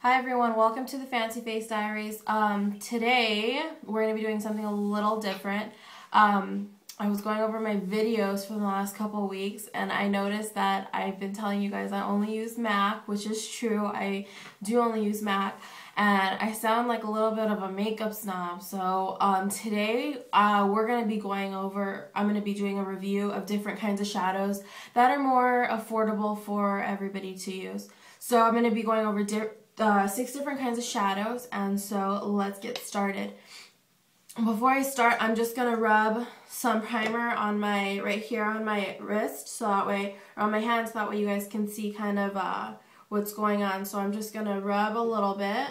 Hi everyone, welcome to the Fancy Face Diaries. Today we're going to be doing something a little different. I was going over my videos from the last couple of weeks and I noticed that I've been telling you guys I only use MAC, which is true. I do only use MAC and I sound like a little bit of a makeup snob. So today we're going to be I'm going to be doing a review of different kinds of shadows that are more affordable for everybody to use. So I'm going to be going over 6 different kinds of shadows, and so let's get started. Before I start, I'm just going to rub some primer on right here on my wrist, so that way, or on my hand, so that way you guys can see kind of what's going on. So I'm just going to rub a little bit,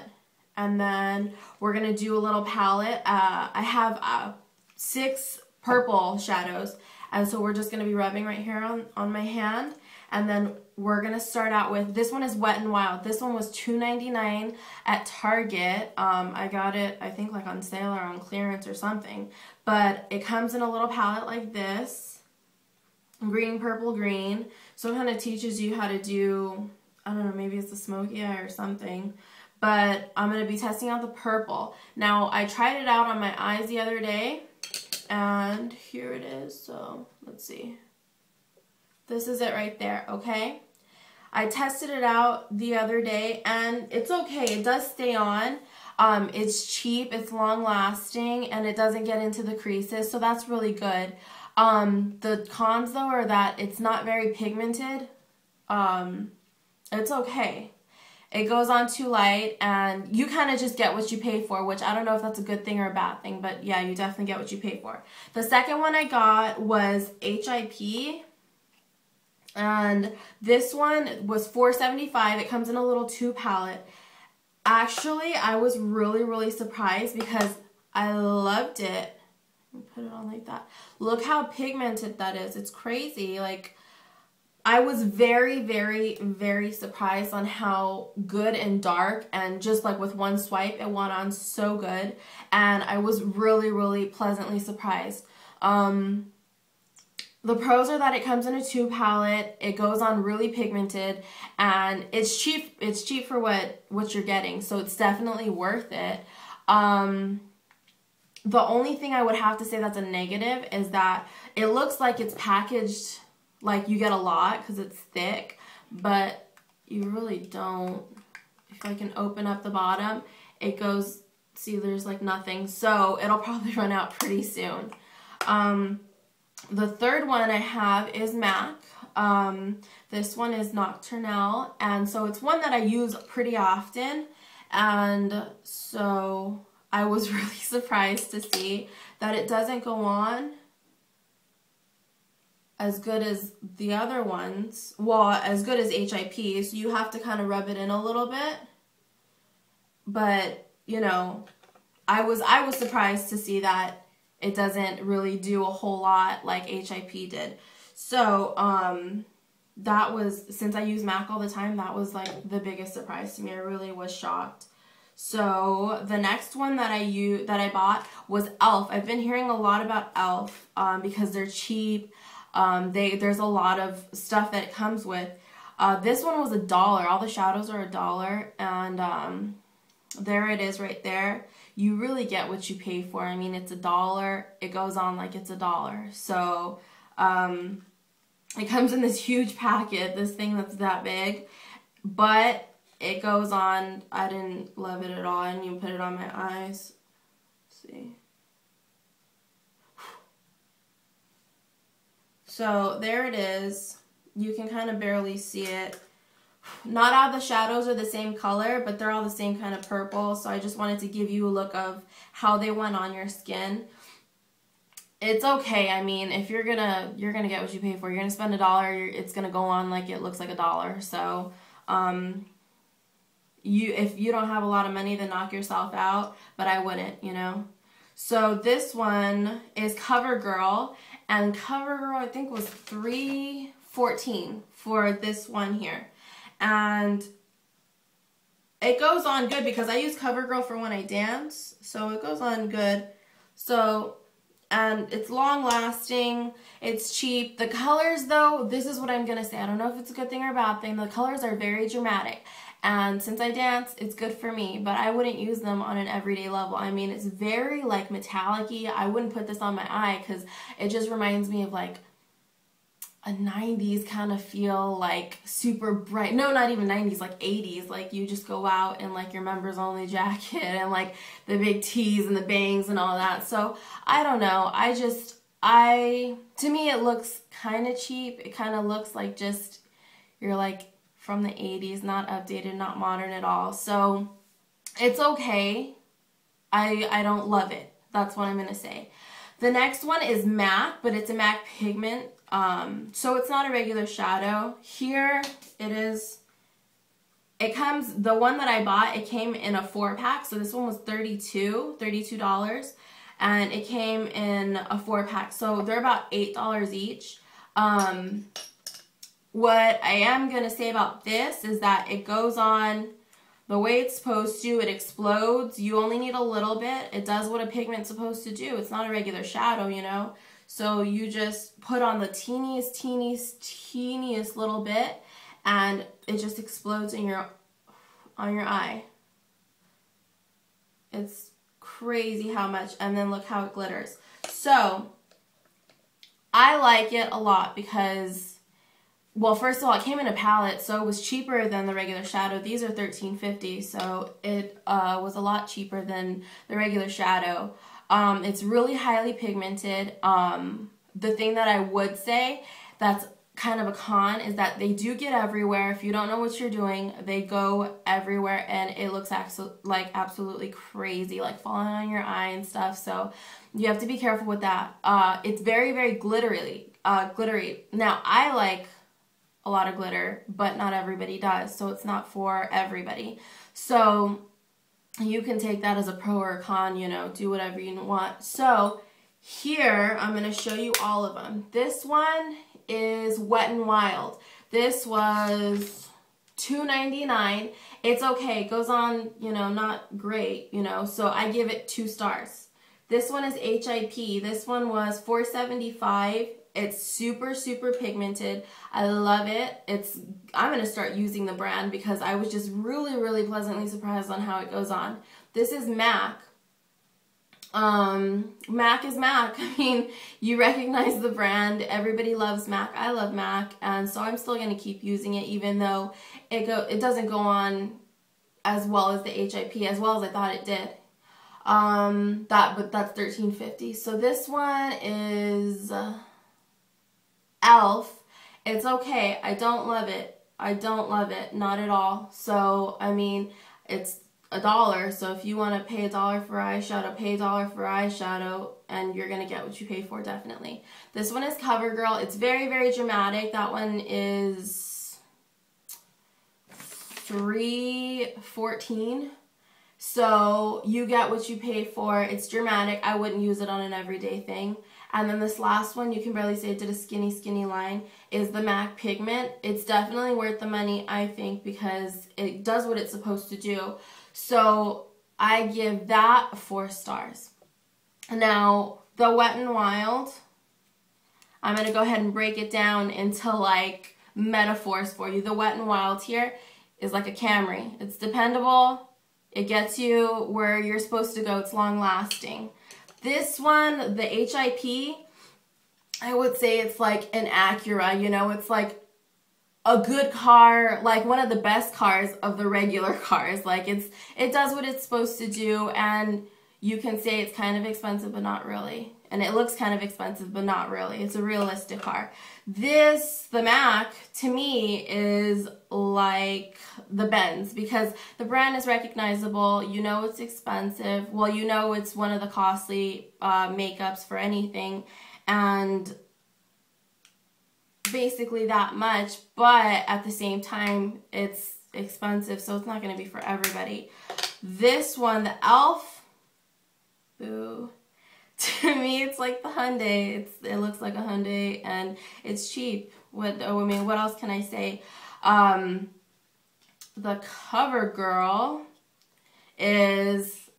and then we're going to do a little palette. I have 6 purple shadows, and so we're just going to be rubbing right here on my hand. And then we're going to start out with, this one is Wet n Wild. This one was $2.99 at Target. I got it, I think, like on sale or on clearance or something. But it comes in a little palette like this. Green, purple, green. So it kind of teaches you how to do, I don't know, maybe it's a smoky eye or something. But I'm going to be testing out the purple. Now, I tried it out on my eyes the other day. And here it is. So, let's see. This is it right there, okay? I tested it out the other day, and it's okay. It does stay on. It's cheap, it's long-lasting, and it doesn't get into the creases, so that's really good. The cons, though, are that it's not very pigmented. It's okay. It goes on too light, and you kind of just get what you pay for, which I don't know if that's a good thing or a bad thing, but yeah, you definitely get what you pay for. The second one I got was HIP. And this one was $4.75. It comes in a little 2 palette. Actually, I was really surprised because I loved it. Put it on like that. Look how pigmented that is. It's crazy. Like, I was very surprised on how good and dark, and just like with one swipe, it went on so good. And I was really pleasantly surprised. The pros are that it comes in a 2 palette, it goes on really pigmented, and it's cheap. It's cheap for what you're getting, so it's definitely worth it. The only thing I would have to say that's a negative is that it looks like it's packaged like you get a lot because it's thick, but you really don't. If I can open up the bottom, it goes, see, there's like nothing, so it'll probably run out pretty soon. The third one I have is MAC. This one is Nocturnal, and so it's one that I use pretty often, and so I was really surprised to see that it doesn't go on as good as the other ones, well, as good as HIP, so you have to kind of rub it in a little bit, but, you know, I was surprised to see that it doesn't really do a whole lot like HIP did. So, that was, since I use MAC all the time, that was like the biggest surprise to me. I really was shocked. So, the next one that I bought was e.l.f. I've been hearing a lot about e.l.f. Because they're cheap. There's a lot of stuff that it comes with. This one was $1. All the shadows are $1, and there it is right there. You really get what you pay for. I mean, it's $1. It goes on like it's $1. So, it comes in this huge packet, this thing that's that big, but it goes on. I didn't love it at all. I didn't even put it on my eyes. Let's see. So, there it is. You can kind of barely see it. Not all the shadows are the same color, but they're all the same kind of purple, so I just wanted to give you a look of how they went on your skin. It's okay. I mean, if you're gonna get what you pay for. You're gonna spend $1, it's gonna go on like it looks like $1. So, if you don't have a lot of money, then knock yourself out, but I wouldn't, you know. So this one is CoverGirl, and CoverGirl I think was $3.14 for this one here. And it goes on good because I use CoverGirl for when I dance, so it goes on good. So, and it's long lasting, it's cheap. The colors, though, this is what I'm going to say. I don't know if it's a good thing or a bad thing. The colors are very dramatic. And since I dance, it's good for me, but I wouldn't use them on an everyday level. I mean, it's very like metallic-y. I wouldn't put this on my eye because it just reminds me of like a 90s kind of feel, like super bright. No, not even 90s, like 80s. Like you just go out in like your members only jacket and like the big tees and the bangs and all that. So I don't know. To me it looks kind of cheap. It kind of looks like just you're like from the 80s, not updated, not modern at all. So it's okay. I don't love it. That's what I'm going to say. The next one is MAC, but it's a MAC Pigment. So it's not a regular shadow. Here it is. It comes, the one that I bought, it came in a 4-pack. So this one was $32. And it came in a 4-pack. So they're about $8 each. What I am going to say about this is that it goes on the way it's supposed to. It explodes. You only need a little bit. It does what a pigment's supposed to do. It's not a regular shadow, you know. So you just put on the teeniest little bit and it just explodes on your eye. It's crazy how much, and then look how it glitters. So I like it a lot because, well, first of all, it came in a palette, so it was cheaper than the regular shadow. These are $13.50, so it was a lot cheaper than the regular shadow. It's really highly pigmented. The thing that I would say that's kind of a con is that they do get everywhere. If you don't know what you're doing, they go everywhere, and it looks absolutely crazy, like falling on your eye and stuff. So you have to be careful with that. It's very, very glittery. Now, I like a lot of glitter, but not everybody does, so it's not for everybody. So you can take that as a pro or a con, you know, do whatever you want. So here, I'm going to show you all of them. This one is Wet n Wild. This was $2.99. It's okay. It goes on, you know, not great, you know, so I give it 2 stars. This one is HIP. This one was $4.75. It's super, super pigmented. I love it. I'm going to start using the brand because I was just really, really pleasantly surprised on how it goes on. This is MAC. MAC is MAC. I mean, you recognize the brand. Everybody loves MAC. I love MAC, and so I'm still going to keep using it, even though it doesn't go on as well as the HIP, as well as I thought it did. But that's $13.50. So this one is Elf. It's okay. I don't love it. I don't love it. Not at all. So, I mean, it's $1. So if you want to pay $1 for eyeshadow, pay $1 for eyeshadow, and you're going to get what you pay for, definitely. This one is CoverGirl. It's very, very dramatic. That one is $3.14. So you get what you pay for. It's dramatic. I wouldn't use it on an everyday thing. And then this last one, you can barely say it did a skinny, skinny line, is the MAC Pigment. It's definitely worth the money, I think, because it does what it's supposed to do. So I give that 4 stars. Now, the Wet n Wild, I'm going to go ahead and break it down into like metaphors for you. The Wet n Wild here is like a Camry. It's dependable. It gets you where you're supposed to go. It's long lasting. This one, the HIP, I would say it's like an Acura, you know, it's like a good car, like one of the best cars of the regular cars. Like it does what it's supposed to do, and you can say it's kind of expensive, but not really. And it looks kind of expensive, but not really. It's a realistic car. This, the MAC, to me is like the Benz because the brand is recognizable. You know it's expensive. Well, you know it's one of the costly makeups for anything. And basically that much. But at the same time, it's expensive, so it's not going to be for everybody. This one, the Elf, boo. To me, it's like the Hyundai. It looks like a Hyundai, and it's cheap. What else can I say? The CoverGirl is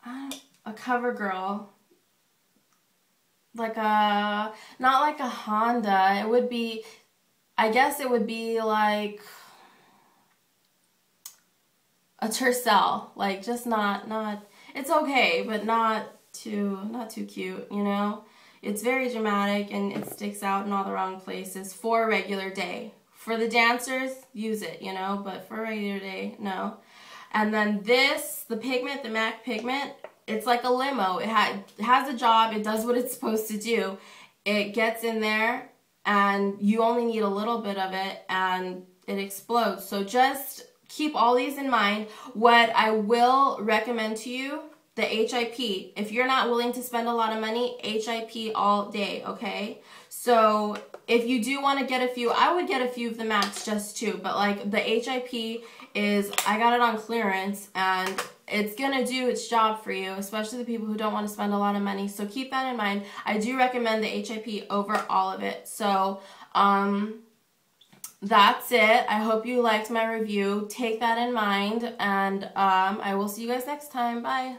a CoverGirl, like not like a Honda. It would be, I guess it would be like a tercel, like just not, it's okay, but not too cute, you know? It's very dramatic and it sticks out in all the wrong places for a regular day. For the dancers, use it, you know, but for a regular day, no. And then this, the Pigment, the MAC Pigment, it's like a limo. It has a job, it does what it's supposed to do. It gets in there and you only need a little bit of it and it explodes. So just keep all these in mind. What I will recommend to you, the HIP. If you're not willing to spend a lot of money, HIP all day, okay? So if you do want to get a few, I would get a few of the MACs just too, but like the HIP is, I got it on clearance and it's gonna do its job for you, especially the people who don't want to spend a lot of money. So keep that in mind. I do recommend the HIP over all of it. So that's it. I hope you liked my review. Take that in mind, and I will see you guys next time. Bye.